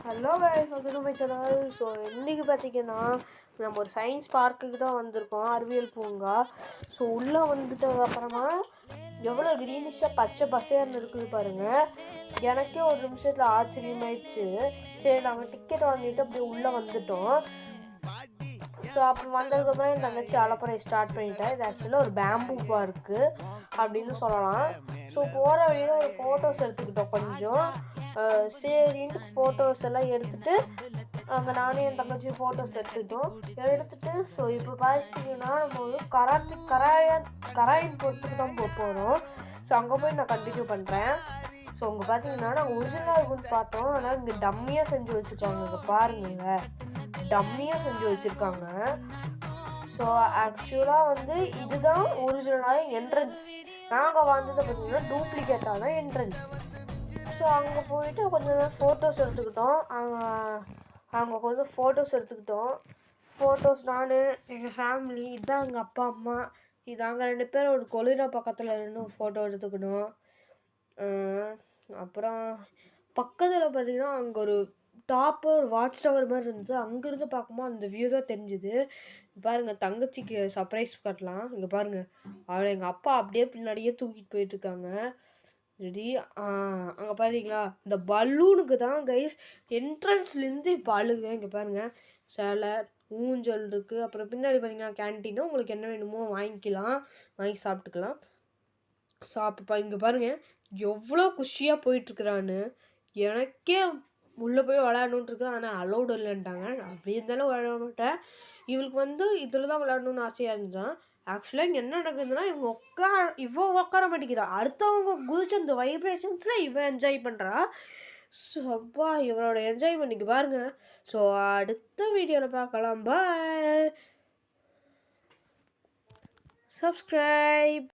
Hello guys, welcome to my channel. So இன்றைக்கி பார்த்தீங்கன்னா நம்ம ஒரு சயின்ஸ் பார்க்குக்கு தான் வந்திருக்கோம், அறிவியல் பூங்கா. ஸோ உள்ளே வந்துட்டு அப்புறமா எவ்வளோ க்ரீனிஷாக பச்சை பசேர்னு இருக்குது பாருங்கள். எனக்கே ஒரு நிமிஷத்தில் ஆச்சரியமாயிடுச்சு. சரி, நாங்கள் டிக்கெட் வாங்கிட்டு அப்படியே உள்ளே வந்துட்டோம். ஸோ அப்போ வந்ததுக்கப்புறம் என் தங்கச்சி அலப்பறை ஸ்டார்ட் பண்ணிட்டேன். இது ஆக்சுவலாக ஒரு பேம்பூ பார்க்கு அப்படின்னு சொல்லலாம். ஸோ போகிற வழியில் ஒரு ஃபோட்டோஸ் எடுத்துக்கிட்டோம் கொஞ்சம். சரின்ட்டு ஃபோட்டோஸ் எல்லாம் எடுத்துகிட்டு அங்கே நானே என் தங்கச்சி ஃபோட்டோஸ் எடுத்துகிட்டு ஸோ இப்போ பார்த்தீங்கன்னா நம்ம வந்து கராயின் பொறுத்துக்கு தான் போகிறோம். ஸோ அங்கே போய் நான் கண்டினியூ பண்ணுறேன். ஸோ அங்கே பார்த்தீங்கன்னா நாங்கள் ஒரிஜினலாக வந்து பார்த்தோம், ஆனால் இங்கே டம்மியாக செஞ்சு வச்சுருக்காங்க. இங்கே பாருங்க, டம்மியாக செஞ்சு வச்சுருக்காங்க. ஸோ ஆக்சுவலாக வந்து இதுதான் ஒரிஜினலாக என்ட்ரன்ஸ். நாங்கள் வந்ததை பார்த்தீங்கன்னா டூப்ளிகேட்டான என்ட்ரன்ஸ். ஸோ அங்கே போயிட்டு கொஞ்சம் ஃபோட்டோஸ் எடுத்துக்கிட்டோம். அங்கே கொஞ்சம் ஃபோட்டோஸ் நான் எங்கள் ஃபேமிலி, இதுதான் எங்கள் அப்பா அம்மா, இது அங்கே 2 பேர் ஒரு கொளிர பக்கத்தில் நின்று ஃபோட்டோ எடுத்துக்கணும். அப்புறம் பக்கத்தில் பார்த்திங்கன்னா அங்கே ஒரு ஒரு வாட்ச் டவர் மாதிரி இருந்துச்சு. அங்கேருந்து பார்க்கும்போது அந்த வியூ தான் தெரிஞ்சுது. பாருங்கள், தங்கச்சிக்கு சர்ப்ரைஸ் காட்டலாம். இங்கே பாருங்கள், அவளை எங்கள் அப்பா அப்படியே பின்னாடியே தூக்கிட்டு போயிட்டுருக்காங்க. ரெடி? அங்கே பார்த்தீங்களா, இந்த பலூனுக்கு தான் கைஸ் என்ட்ரன்ஸ்லேருந்து இப்போ அழுகு. இங்கே பாருங்கள், சேலை, ஊஞ்சல் இருக்குது. அப்புறம் பின்னாடி பார்த்தீங்கன்னா கேன்டீனு, உங்களுக்கு என்ன வேணுமோ வாங்கி சாப்பிட்டுக்கலாம். ஸோ அப்போ இங்கே பாருங்கள் எவ்வளோ குஷியாக போயிட்டுருக்குறான்னு. எனக்கே உள்ளே போய் விளையாடணுன்ட்ருக்கு, ஆனால் அலௌடு இல்லைன்ட்டாங்க. நான் அப்படி இருந்தாலும் விளையாட மாட்டேன். இவளுக்கு வந்து இதில் தான் விளையாடணுன்னு ஆசையாக இருந்தான். ஆக்சுவலாக இங்கே என்ன நடக்குதுன்னா, இவன் உட்கார மாட்டேங்கிறா. அடுத்தவங்க குதிச்சு அந்த வைப்ரேஷன்ஸில் இவன் என்ஜாய் பண்ணுறா. ஸோ அப்பா, இவளோட என்ஜாய்மெண்ட்டுக்கு பாருங்கள். ஸோ அடுத்த வீடியோவில் பார்க்கலாம். பாய், சப்ஸ்கிரைப்.